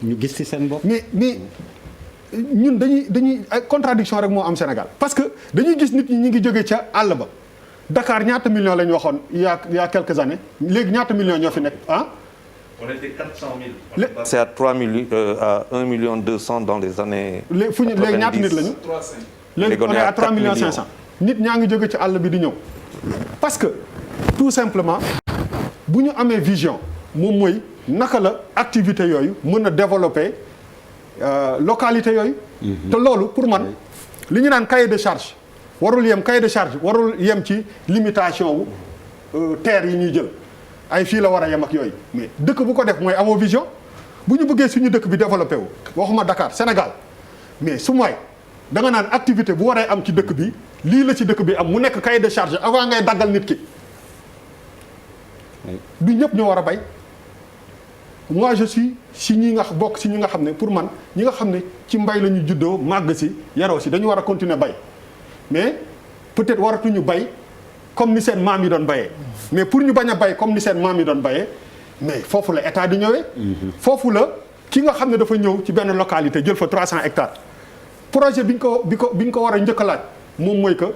ñu gis ci seen bopp. mais ñun dañuy ay contradiction rek moo am Sénégal parce que dañuy gis nit ñi ñu ngi jógee ca àll ba Dakar ñaata millions la ñu waxoon il y a quelques années léegi ñaata millions ñoo fi nekk ah. On était 400 000. C'est à 3 millions, à 1 million 200 dans les années. léegi ñaata nit lañu. 3,5. léegi on est à 3 millions 500. nit ñaa ngi jóge ci àll bi di ñëw. parce que tout simplement bu ñu amee vision moom mooy naka la activité yooyu mën a développer localité yooyu. te loolu pour man li ñu naan cahier de charge warul yem cahier de charge warul yem ci limitation wu terre yi ñuy jël. ay fii la war a yem ak yooyu mais dëkk bu ko def mooy amoo vision bu ñu bëggee suñu dëkk bi développé wu waxuma Dakar Sénégal mais su mooy da nga naan activité bu waree am ci dëkk bi lii la ci dëkk bi am mu nekk cahier de charge avant ngay daggal nit ki du ñëpp ñoo war a bay moi je suis si ñi nga bokk si ñi nga xam ne pour man ñi nga xam ne ci mbay la ñu juddoo màgg si yaroo si dañu war a continuer bay mais peut-être waratuñu bay comme ni seen maam yi doon bayee mais pour ñu bañ a bay comme ni seen maam yi doon bayee mais foofu la état di ñëwee. foofu la ki nga xam ne dafa ñëw ci benn localité jël fa 300 hectares projet bi ñu ko war a njëkk a laaj moom mooy que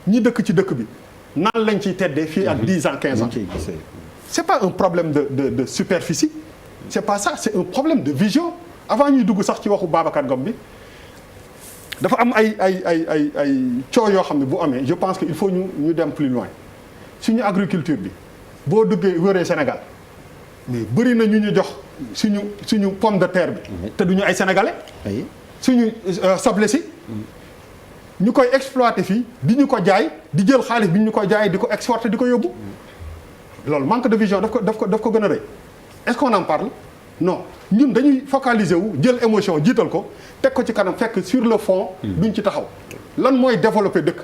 ñi dëkk ci dëkk bi nan lañ ciy teddee fii ak 10 ans 15 ans. c'est pas un problème de superficie c'est pas ça c'est un problème de vision avant ñuy dugg sax ci waxu Babacar Ngom bi. dafa am ay coow yoo xam ne bu amee je pense que il faut ñu dem plus loin suñu agriculture bi boo duggee wëree Sénégal mais bëri na ñu jox suñu pomme de terre bi te duñu ay sénégalais suñu soble si ñu koy exploiter fii di ñu ko jaay di jël xaalis bi ñu ko jaay di ko exporter di ko yóbbu loolu manque de vision daf ko gën a rëy est-ce qu'on en parle non ñun dañuy focaliser wu jël émotion jiital ko teg ko ci kanam fekk sur le fond duñ ci taxaw lan mooy développer dëkk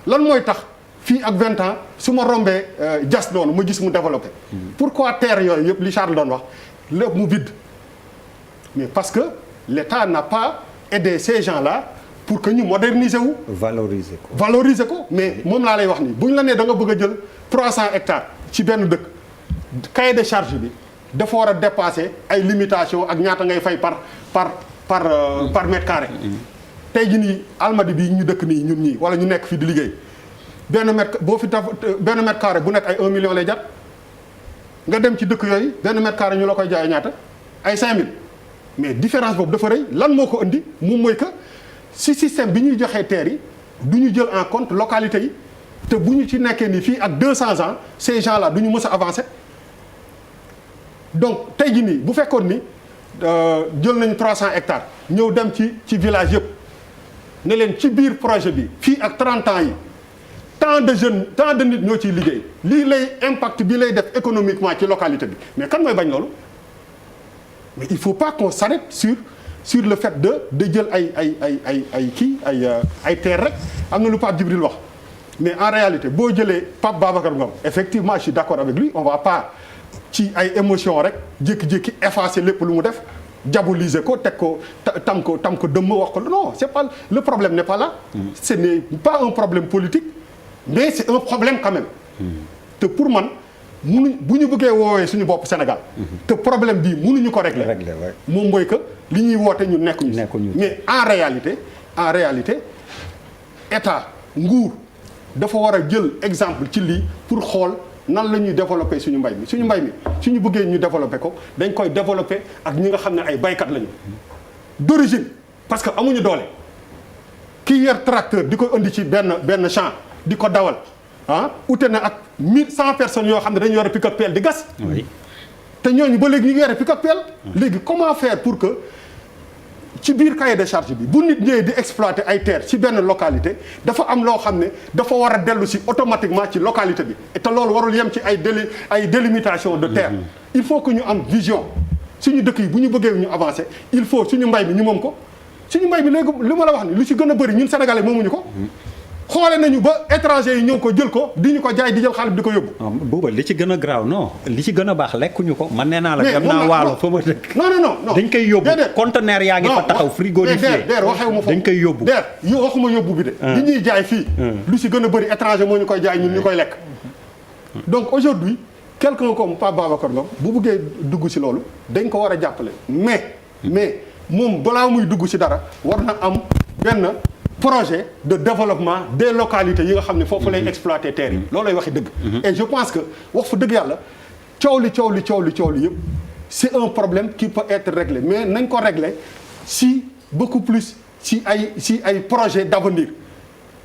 lan mooy tax fii ak 20 ans su ma rombee jas noonu ma gis mu développer pourquoi terre yooyu yëpp li Charles doon wax lépp mu vide mais parce que l'État n'a pas aidé ces gens-là pour que ñu moderniser wu valoriser ko mais moom laa lay wax nii bu ñu la nee da nga bëgg a jël 300 hectares ci benn dëkk cahier de charge bi dafa war a dépasser ay limitations ak ñaata ngay fay par mètre carré. tey jii nii Almadies bii ñu dëkk nii ñun ñii wala ñu nekk fii di liggéey benn mètre carré bu nekk ay 1 million lay jar nga dem ci dëkk yooyu benn mètre carré ñu la koy jaay ñaata ay 5000 mais différence boobu dafa rëy lan moo ko indi moom mooy que si système bi ñuy joxee terre yi du ñu jël en compte localité yi te bu ñu ci nekkee nii fii ak 200 ans ces gens là du ñu mës a avancer. donc tey jii nii bu fekkoon ni jël nañu 300 hectares ñëw dem ci village yëpp ne leen ci biir projet bi fii ak 30 ans yi tant de jeunes tant de nit ñoo ciy liggéey lii lay impact bi lay def économiquement ci localité bi mais kan mooy bañ loolu mais il faut pas qu'on s'arrête sur le fait de jël ay terre rek am na lu Pape Djibril wax mais en réalité boo jëlee Pape Babacar Ngom effectivement je suis d'accord avec lui on va pas ci ay émotion rek jékki-jékki effacer lépp lu mu def diaboliser ko teg ko tam ko dëmm wax ko non c'est pas le problème n'est pas là ce n'est pas un problème politique mais c'est un problème quand même te pour man bu ñu bëggee woowee suñu bopp Sénégal te problème bii mënuñu ko régler moom mooy que li ñuy woote ñu nekkuñu mais en réalité état nguur dafa war a jël exemple ci lii pour xool nan la ñuy développer suñu mbay mi suñu bëggee ñu développer ko dañ koy développer ak ñi nga xam ne ay baykat lañu d'origine parce que amuñu doole ki yor tracteur di ko indi ci benn champ di ko dawal ute na ak 1100 personnes yoo xam ne dañu yore pick-up pelle di gas te ñooñu ba léegi ñu ngi yore pick-up pelle léegi comment faire pour que ci biir cahier de charge bi bu nit ñëwee di exploiter ay terres ci benn localité dafa am loo xam ne dafa war a dellu si automatiquement ci localité bi te loolu warul yem ci ay délimitation de terre il faut que ñu am vision suñu dëkk yi bu ñu bëggee ñu avancer il faut suñu mbay mi ñu moom ko suñu mbay mi léegi li ma la wax ni lu ci gën a bëri ñun sénégalais moomuñu ko xoole nañu ba étranger yi ñëw ko jël ko di ñu ko jaay di jël xaalis di ko yóbbu. booba li ci gën a graaw non li ci gën a baax lekkuñu ko man nee naa la. dem naa waalo fa ma dëkk. non dañ koy yóbbu conteneur yaa ngi fa taxaw frigorifié. waxewu ma foofu dañ koy yóbbu. waxuma yóbbu bi de. li ñuy jaay fii. lu ci gën a bëri étranger moo ñu koy jaay ñun ñu koy lekk. donc aujourd'hui quelqu'un comme Pape Babacar Ngom bu buggee dugg ci loolu dañ ko war a jàppale mais moom balaa muy dugg ci dara war na am benn projet de développement des localités yi nga xam ne foofu lay exploiter terre yi loolu lay waxi dëgg et je pense que wax fa dëgg yàlla coow li yëpp c'est un problème qui peut être réglé mais nañ ko régler si beaucoup plus si ay projet d'avenir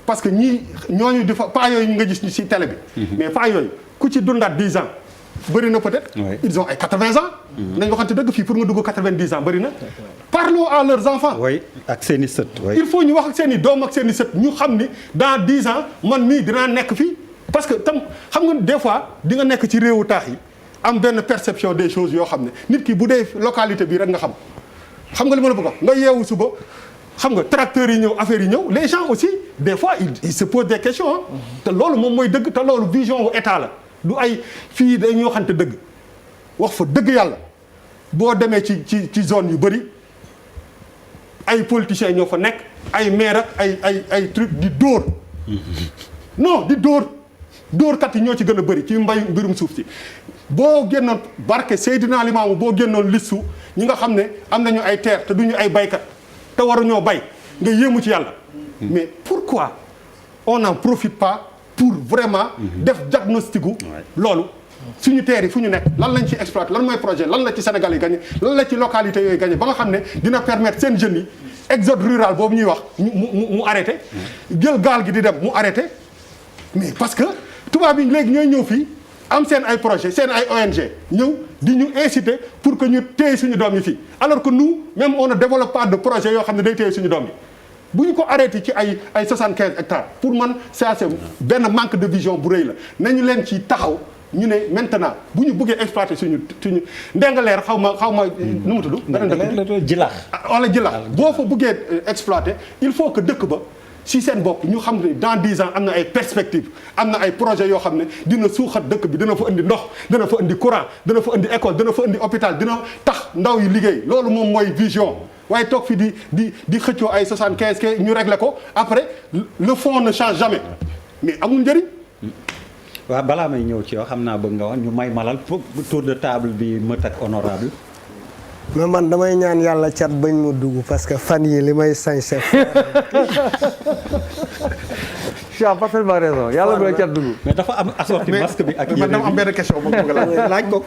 parce que ñooñu di fa pas yooyu nga gis ñu ci télé bi mais pas yooyu ku ci dundaat 10 ans bëri na peut-être ils ont ay 80 ans nañ waxante dëgg fii pour nga dugg 90 ans bëri na parlons à leurs enfants oui ak seen i sët il faut ñu wax ak seen i doom ak seen i sët ñu xam ni dans 10 ans man mii dinaa nekk fii parce que tam xam nga des fois di nga nekk ci réewu taax yi am benn perception des choses yoo xam ne nit ki bu dee localité bi rek nga xam nga li ma la bëgg wax nga yeewu suba xam nga tracteurs yi ñëw affaires yi ñëw les gens aussi des fois ils se posent des questions te loolu moom mooy dëgg te loolu vision wu état la du ay fii dañoo xamante dëgg wax fa dëgg yàlla boo demee ci zone yu bëri ay politiciens ñoo fa nekk ay maire ak ay truc di dóor non di dóorkat yi ñoo ci gën a bëri ci mbirum suuf si boo génnoon barke Seydina Limaamu boo génnoon listu ñi nga xam ne am nañu ay terre te duñu ay baykat te waruñoo bay nga yéemu ci yàlla mais pourquoi on n'en profite pas pour vraiment def diagnostic gu loolu suñu terre yi fu ñu nekk lan lañ ci exploité lan mooy projet lan la ci Sénégal yi gagné lan la ci localité yooyu gagné ba nga xam ne dina permettre seen jeunes yi exode rural boobu ñuy wax mu arrêté jël gaal gi di dem mu arrêté mais parce que tubaab yi léegi ñooy ñëw fii am seen ay projet seen ay ONG ñëw di ñu inciter pour que ñu téye suñu doom yi fii alors que nous même on ne développe pas de projet yoo xam ne day téye suñu doom yi bu ñu ko arrêté ci ay 75 hectares pour man c'est benn manque de vision bu rëy la nañu leen ci taxaw ñu ne maintenant bu ñu bëggee exploiter suñu ndengaleer xaw ma nu mu tudd. beneen jilax wala jilax boo fa bëggee exploiter il faut que dëkk ba si seen bopp ñu xam ne dans 10 ans am na ay perspectives am na ay projets yoo xam ne dina suuxat dëkk bi dina fa indi ndox dina fa indi courant dina fa indi école dina fa indi hôpital dina tax ndaw yi liggéey loolu moom mooy vision waaye toog fi di xëccoo ay 75 ke ñu régler ko après le fond ne change jamais mais amul njëriñ. waaw balaa may ñëw ci yow xam naa bëgg nga wax ñu may malal tour de table bi mët ak honorable mais man damay ñaan yàlla cat bañ mu dugg parce que fan yi li may sañse tu as parfaitement raison yàlla bu la cat dugg. mais dafa am assorti masque bi ak yére man dama am benn question boo ko laaj ko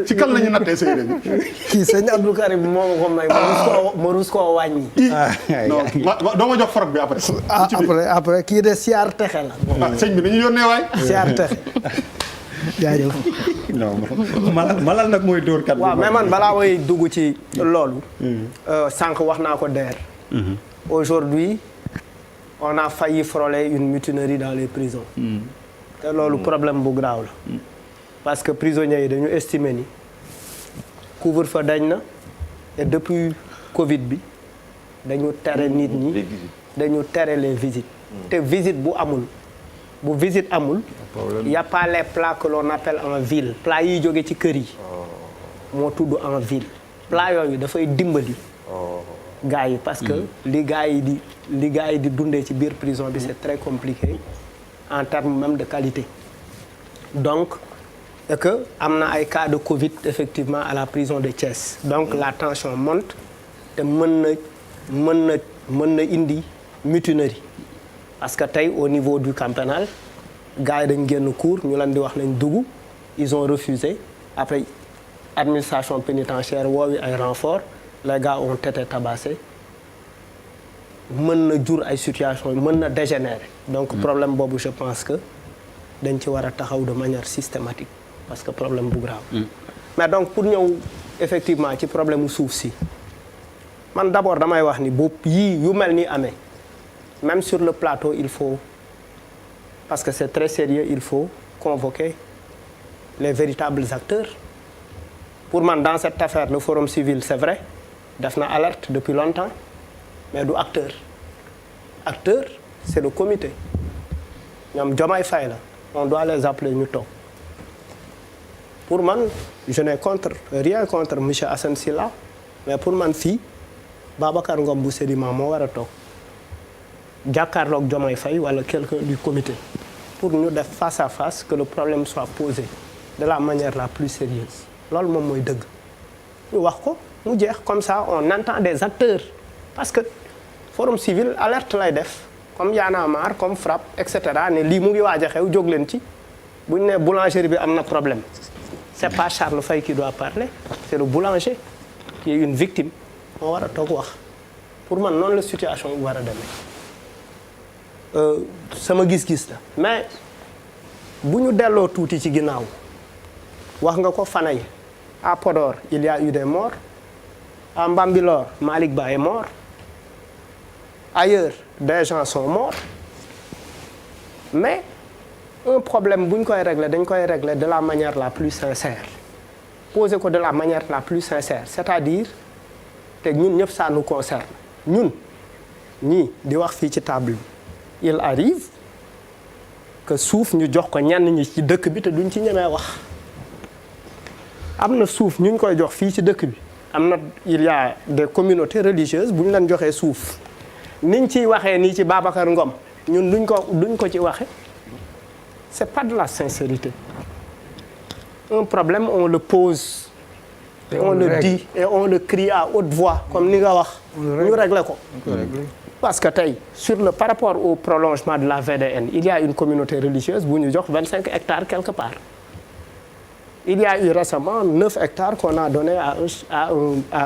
ci kan la ñu nattee sa yére bi. kii sëñ Abdou Karim moo ma ko may ma rus koo wàññi. non doo ma jox forog bi après. après kii de siyaar texe la. sëñ bi dañuy yónnee waay. siyaar texe jaajëf. non malal nag mooy dóor kat. waaw mais man balaa may dugg ci loolu. sànq wax naa ko DER. aujourd'hui on a failli frôler une mutinerie dans les prisons. te loolu problème bu grave la. parce que prisonniers yi dañu estimer ni couvre-feu dañ na et depuis Covid bi dañu tere nit ñi dañu tere les visites. te visite bu visite amul. y a pas les plats que l'on appelle en ville. plats yi jóge ci kër yi. moo tudd en ville. plats yooyu dafay dimbali. gars yi parce que li gars yi di dundee ci biir prison bi c'est très compliqué en termes même de qualité. donc et que am na ay cas de Covid effectivement à la prison de Thiès. donc la tension monte te mën na indi mutinerie. parce que tey au niveau du camp pénal gars yi dañ génn cour ñu leen di wax nañ dugg ils ont refusé après administration pénitentiaire woowi ay renfort les gars ont été tabassés mën na jur ay situation mën na dégénérer. donc problème boobu je pense que dañ ci war a taxaw de manière systématique parce que problème bu grave. mais donc pour ñëw effectivement ci problème mu suuf si man d'abord damay wax ni bu yii yu mel ni amee même sur le plateau il faut parce que c'est très sérieux il faut convoquer les véritables acteurs. pour man dans cette affaire le forum civil c'est vrai def na alerte depuis longtemps mais du acteur c'est le comité ñoom Diomaye Faye la on doit les appeler ñu toog. pour man je n'ai rien contre monsieur Assane Sylla mais pour man fii Babacar Ngom bu Sedima moo war a toog jàkkaarloog Diomaye Faye wala quelqu'un du comité pour ñu def face à face que le problème soit posé de la manière la plus sérieuse loolu moom mooy dëgg ñu wax ko mu jeex comme ça on entend des acteurs parce que forum civil alerte lay def comme Y'en a marre comme FRAPP et cetera ne lii mu ngi waaj a xew jóg leen ci bu ñu nee boulangerie bi am na problème c'est pas Charles Faye qui doit parler c'est le boulanger qui est une victime moo war a toog wax pour man noonu la situation bi war a demee sama gis-gis la mais bu ñu delloo tuuti ci ginnaaw wax nga ko Fanaye à Podor il y a eu des morts à Mbambilor Malick Ba est mort ailleurs des gens sont morts mais un problème bu ñu koy régler dañ koy régler de la manière la plus sincère poser ko de la manière la plus sincère c'est-à-dire te ñun ñëpp ça nous concerne ñun ñii di wax fii ci table bi il arrive que suuf ñu jox ko ñenn ñi ci dëkk bi te duñ ci ñemee wax am na suuf ñu koy jox fii ci dëkk bi am na il y a des communautés religieuses bu ñu leen joxee suuf niñ ciy waxee nii ci Babacar Ngom ñun duñ ko ci waxe c'est pas de la sincérité un problème on le pose et on le dit et on le crie à haute voix comme ni nga wax ñu régler ko parce que tey par rapport au prolongement de la VDN il y a une communauté religieuse bu ñu jox 25 hectares quelque part il y a eu récemment 9 hectares qu'on a donné à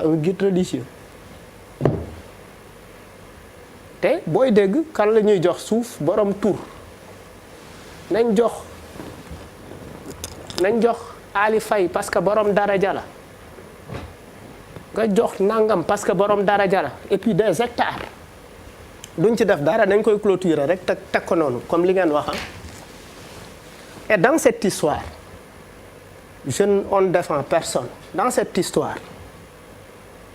un guide religieux te booy dégg kan la ñuy jox suuf borom tur nañ jox Ali Faye parce que borom daraja la nga jox nangam parce que borom daraja la et puis des hectares duñ ci def dara dañ koy clôturer rek teg ko noonu comme li ngeen wax et dans cette histoire on ne défend personne dans cette histoire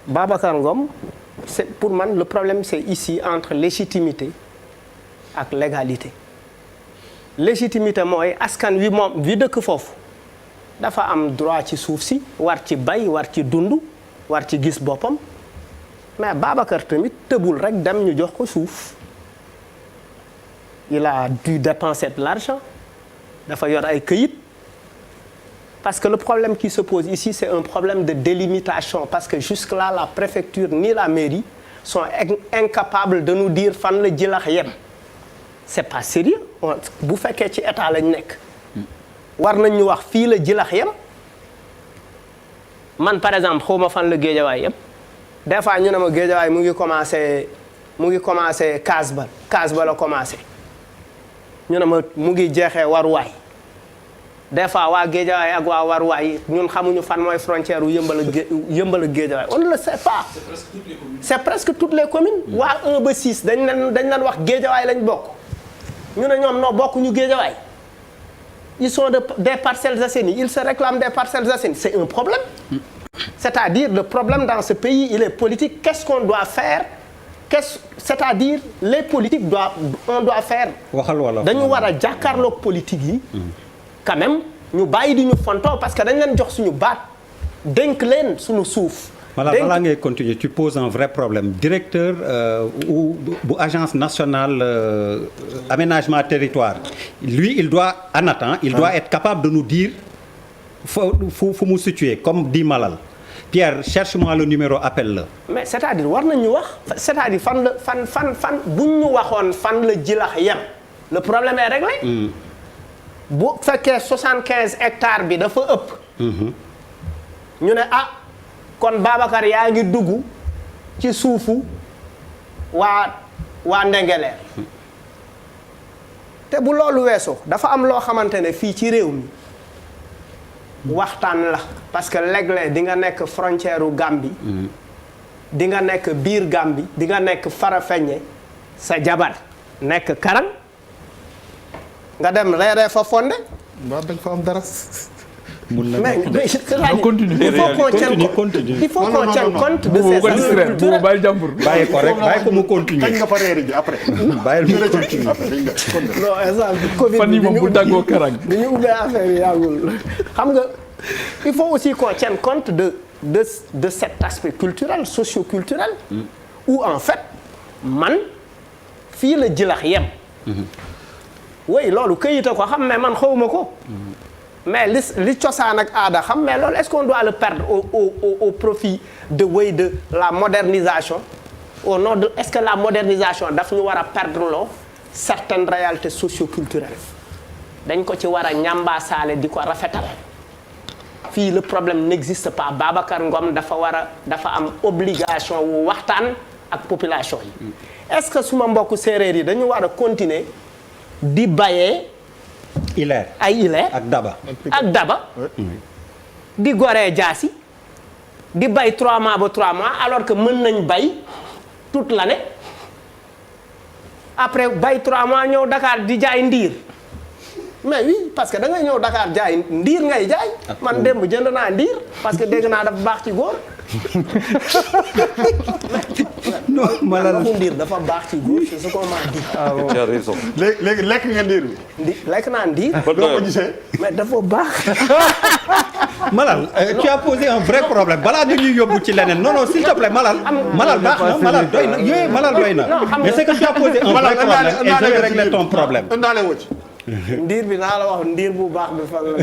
Babacar Ngom pour man le problème c'est ici entre légitimité ak légalité légitimité mooy askan wi moom wi dëkk foofu dafa am droit ci suuf si war ci bay war ci dund war ci gis boppam mais Babacar tamit tëbul rek dem ñu jox ko suuf il a dû dépenser de l'argent dafa yor ay këyit parce que le problème qui se pose ici c'est un problème de délimitation parce que jusque-là la préfecture ni la mairie sont incapables de nous dire fan la Djilakh yem c'est pas sérieux bu fekkee ci état lañ nekk war nañ ñu wax fii la Djilakh yem man par exemple xawma fan la Guédiawaye yem des fois ñu ne ma Guédiawaye mu ngi commencé Case ba la commencé ñu ne ma mu ngi jeexee Waruwaay des fois waa Guédiawaye ak waa Waruwaay ñun xamuñu fan mooy frontière u Yëmbal ak Guédiawaye on ne le sait pas c'est presque toutes les communes waa 1 ba 6 dañ leen wax Guédiawaye lañ bokk ñu ne ñoom noo bokk ñu Guédiawaye ils sont des Parcelles Assainies ils se réclament des Parcelles Assainies c'est un problème c'est-à-dire le problème dans ce pays il est politique qu'est-ce qu'on doit faire c'est-à-dire les politiques on doit faire dañu war a jàkkaarloog politique yi quand même ñu bàyyi di ñu fontoo parce que dañ leen jox suñu baat dénk leen suñu suuf balaa ngay continuer tu poses un vrai problème directeur bu agence nationale aménagement territoire lui il doit être capable de nous dire fu mu situé comme dit Malal Pierre cherche-moi le numéro appelle-le mais c'est-à-dire war nañu wax c'est-à-dire fan buñ ñu waxoon fan la Djilakh yem le problème est réglé bu fekkee 75 hectares bi dafa ëpp ñu ne kon Babacar yaa ngi dugg ci suufu waa Ndengeleer te bu loolu weesoo dafa am loo xamante ne fii ci réew mi waxtaan la parce que léeg-léeg di nga nekk frontière u Gambie di nga nekk biir Gambie di nga nekk Farafenni sa jabar nekk Karang nga dem reeree fa fonde mbaa da nga fa am dara mais il faut qu'on tienne compte de ces aspects culturels bàyyi ko rek bàyyi ko mu continuer kañ nga fa reeri ji après bàyyi mu continuer non exemple Covid fan yi moom bu daggoo Karang bi ñu ubbee affaire yi yàggul xam nga il faut aussi qu'on tienne compte de cet aspect culturel socio-culturel où en fait man fii la Djilakh yem oui loolu këyita ko xam mais man xawma ko mais li cosaan ak aada xam mais loolu est-ce qu'on doit le perdre au profit de la modernisation au nom de est-ce que la modernisation daf ñu war a perdre loo certaines réalités socio-culturelles dañ ko ci war a ñambaasaale di ko rafetal fii le problème n'existe pas Babacar Ngom dafa am obligation wu waxtaan ak population yi est-ce que suma mbokku séeréer yi dañu war a continuer di bayee ileer ak daba di goree jaasi di bay 3 mois ba 3 mois alors que mën nañ bay toute l'année après bay 3 mois ñëw Dakar di jaay ndiir mais oui parce que da ngay ñëw Dakar jaay ndiir ngay jaay man démb jënd naa ndiir parce que dégg naa dafa baax ci góor non Malal ndiir dafa baax ci góor c'est ce qu'on m'a dit. ah bon Tu as raison. léegi lekk nga ndiir bi. lekk naa ndiir. Ba doo ko doyal. gisee. mais dafa baax. Malal tu as posé un vrai problème balaa dañuy yóbbu ci leneen non s'il te plaît Malal. Malal baax na Malal doy na yooyu Malal doy na. mais c'est que tu as posé un vrai problème et je vais régler ton problème. indaale woo ci. ndiir bi naa la wax ndiir bu baax bi fan la.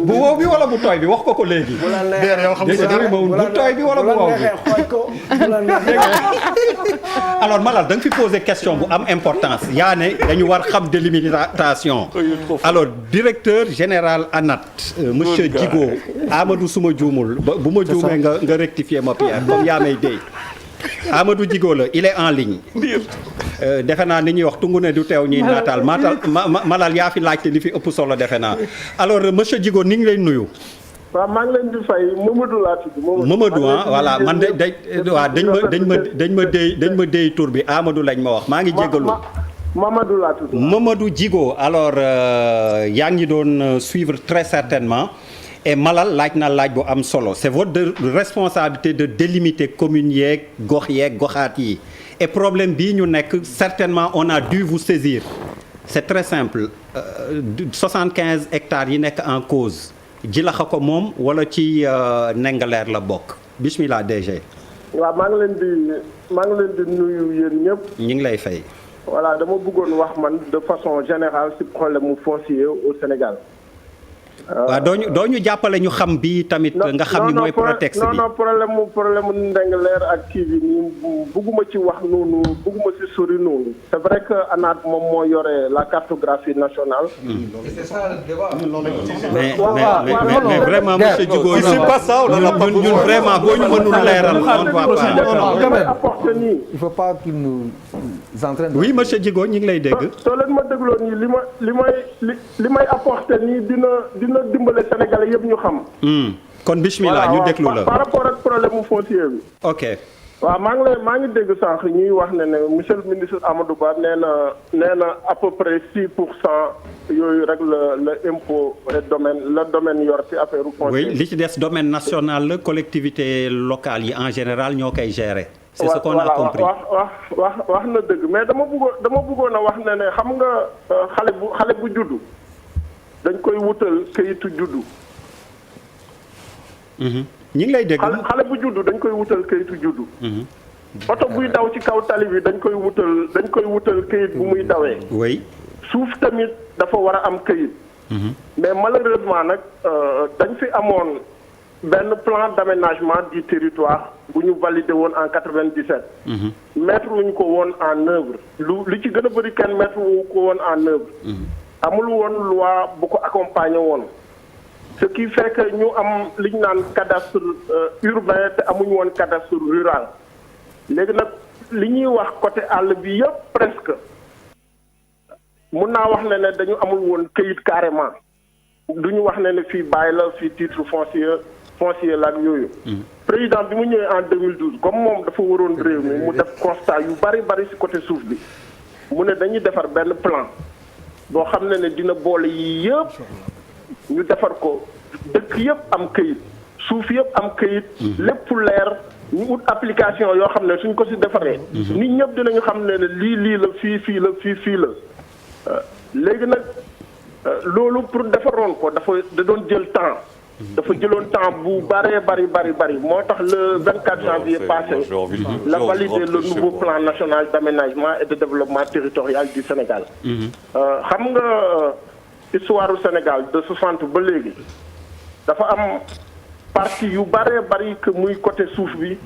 bu wow bi wala bu tooy bi wax ko léegi. bu la Déer yow xam nga dégg nga bu tooy bi wala bu wow bi. xooj ko bu la neexee. alors Malal da nga fi posé question bu am importance yaa ne dañu war xam délimitation alors directeur général ANAT monsieur Djigo Amadou suma juumul bu ma juumee nga rectifier ma Pierre comme yaa may dey Amadou Djigo la il est en ligne defe naa ni ñuy wax tungu ne du teew ñuy naataal Malal yaa fi laajte li fi ëpp solo defe naa alors monsieur Djigo ni ngi lay nuyu waaw maa ngi leen di fay Mamadou laa tudd. Mamadou ah voilà man dañ ma déy tur bi Amadou lañ ma wax maa ngi jéggalu Mamadou laa tudd. Mamadou Djigo alors yaa ngi doon suivre très certainement et Malal laaj na laaj bu am solo c'est votre responsabilité de délimiter communes yeeg goxaat yi et problème bii ñu nekk certainement on a dû vous saisir c'est très simple 75 hectares yi nekk en cause jilaxa ko moom wala ci Ndingler la bokk bismillah DG. waaw maa ngi leen di nuyu yéen ñëpp. ñu ngi lay fay. voilà dama bëggoon wax man de façon générale ci problème mu foncier au Sénégal. waaw doo ñu jàppale ñu xam bi tamit nga xam ni mooy prétexte bi non problème mu Ndingler ak kii bi nii bëgguma ci wax noonu bëgguma ci sori noonu. c'est vrai que ANAT moom moo yore la cartographie nationale. c'est ça le débat. mais vraiment monsieur Djigo c'est pas ça ñun vraiment boo ñu mënul leeral on va pas. il faut pas qu'il nous entraîne. oui monsieur Djigo ñu ngi lay dégg. soo leen ma dégloo nii li may apporter nii dina dimbale Sénégalais yëpp ñu xam. kon bismillah ñu déglu la par rapport ak problème mu foncier bi. ok. waaw maa ngi dégg sànq ñuy wax ne monsieur le ministre Amadou Ba nee na à peu près 6% yooyu rek la impôt le domaine yor ci affaire foncier. oui li ci des domaine national la collectivité locale yi en général ñoo koy gérer. c'est ce qu'on a compris. wax na dëgg mais dama bëggoon a wax ne xam nga xale bu juddu dañ koy wutal kayitu juddu. ñu ngi lay dégg. xale bu juddu dañ koy wutal kayitu juddu. oto buy daw ci kaw tali bi dañ koy wutal kayit bu muy dawee. oui. suuf tamit dafa war a am kayit. mais malheureusement nag dañ fi amoon benn plan d'aménagement du territoire bu ñu validé woon en 97. mettre wuñ ko woon en œuvre li ci gën a bëri kenn mettre wu ko woon en œuvre. amul woon loi bu ko accompagner woon. ce qui fait que ñu am li ñu naan cadastre urbain te amuñu woon cadastre rural léegi nag li ñuy wax côté àll bi yëpp presque mun naa wax ne dañu amul woon këyit carrément duñu wax ne fii bàyyi la fii titre foncier la ak yooyu. président bi mu ñëwee en 2012 comme moom dafa waroon réew mi mu def constat yu bari ci côté suuf bi mu ne dañuy defar benn plan boo xam ne dina boole yii yëpp. ñu defar ko dëkk yëpp am këyit suuf yëpp am këyit lépp leer ñu ut application yoo xam ne suñ ko ci defaree nit ñëpp dinañu xam ne lii la fii la léegi nag loolu pour defaroon ko da doon jël temps dafa jëloon temps bu bari moo tax le 24 janvier passé la valider le nouveau plan national d'aménagement et de développement territorial du Sénégal xam nga histoire du Sénégal de 60 ba léegi dafa am parti yu bëree bëri que muy côté suuf bi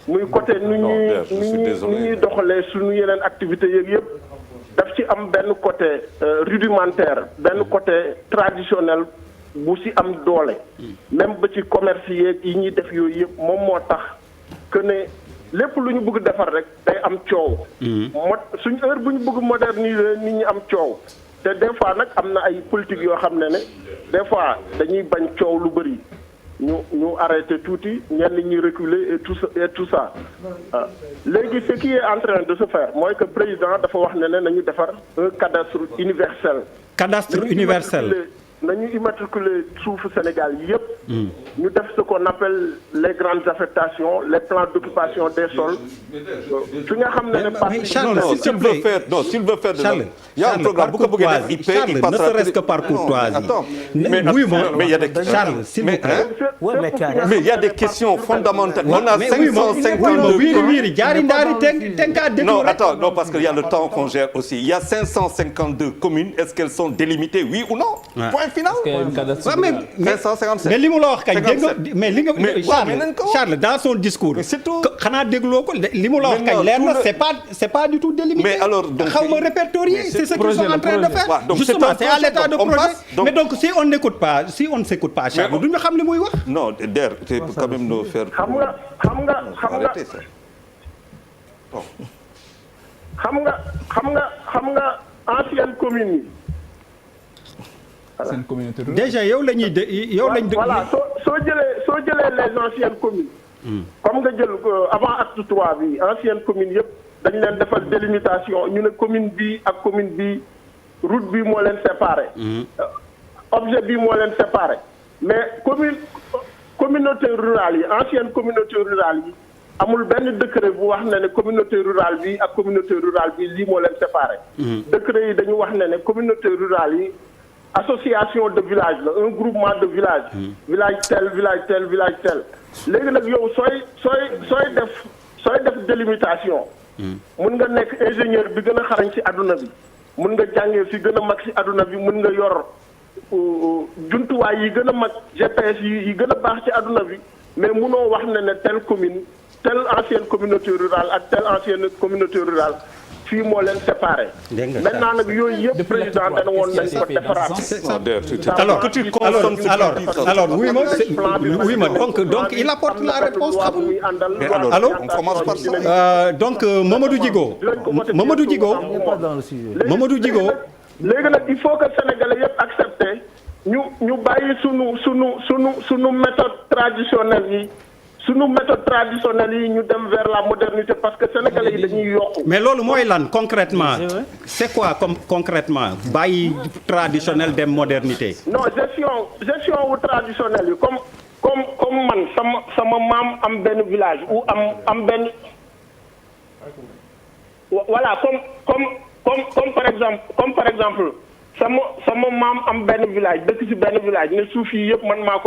muy côté nu ñuy doxalee suñu yeneen activités yeeg yëpp daf ci am benn côté rudimentaire benn côté traditionnel bu si am doole même ba ci commerce yeeg yi ñuy def yooyu yëpp moom moo tax que ne lépp lu ñu bëgg defar rek day am coow suñ heure bu ñu bëgg moderniser nit ñi am coow te des fois nag am na ay politique yoo xam ne des fois dañuy bañ coow lu bëri ñu arrêté tuuti ñenn ñi reculer et tout ça léegi ce qui est en train de se faire mooy que président dafa wax ne nañu defar un cadastre universel. cadastre universel. nañu immatriculer suufu Sénégal yëpp. ñu def ce qu'on appelle les grandes affectations les plans d'occupation des sols. fi nga xam ne Charles, s'il veut faire Charles, il y a un programme bu ko bëggee def IP il passera ne serait-ce que par courtoisie. Mais il y a des Charles, s'il vous plaît. Mais il y a des questions fondamentales. On a 552 Non, attends, non parce qu'il y a le temps qu'on gère aussi. Il y a 552 communes. Est-ce qu'elles sont délimitées, oui ou non? Point final. mais 557. mais li mu la wax kañ dégg nga mais li nga Charles dans son discours xanaa dégloo ko li mu la wax kañ leer na c'est pas du tout délimité. Mais alors xaw ma répertorier c'est ce qu'ils sont en train de faire. Justement c'est à l'état de projet. Mais donc si on n'écoute pas Charles duñu xam li muy wax. Non Der tu peux quand même nous faire. xam nga ancienne commune yi. seen communauté déjà yow la ñuy voilà soo jëlee les anciennes communes. comme nga jël avant acte 3 bi ancienne commune yëpp dañ leen defal délimitation ñu ne commune bi ak commune bi route bi moo leen séparé. objet bi moo leen séparé mais communauté rurale yi ancienne communauté rurale yi amul benn décret bu wax ne communauté rurale bi ak communauté rurale bi lii moo leen séparé. décret yi dañu wax ne communauté rurale yi. association de village la un groupement de village. village tel village tel village tel. léegi nag yow sooy def délimitation. mun nga nekk ingénieur bi gën a xarañ ci àdduna bi. mun nga jàngee fi gën a mag ci àdduna bi mun nga yor jumtuwaay yi gën a mag GPS yi gën a baax ci àdduna bi mais munoo wax ne telle commune telle ancienne communauté rurale ak telle ancienne communauté rurale. fii moo leen séparé. maintenant nag yooyu yëpp président dana woon nañ ko defaraat. alors oui ma donc il apporte la réponse xamul. Alors on commence par ça. Donc Mamadou Djigo. léegi nag il faut que sénégalais yëpp accepter ñu bàyyi sunu méthode traditionnelle yi. sunu méthode traditionnelle yi ñu dem vers la modernité parce que sénégalais yi dañuy yokku. mais loolu mooy lan concrètement c'est quoi comme concrètement bàyyi traditionnel dem modernité. non gestion wu traditionnel yi comme man sama maam am benn village ou am benn voilà comme par exemple sama maam am benn village dëkk ci benn village ne suuf yi yëpp man maa ko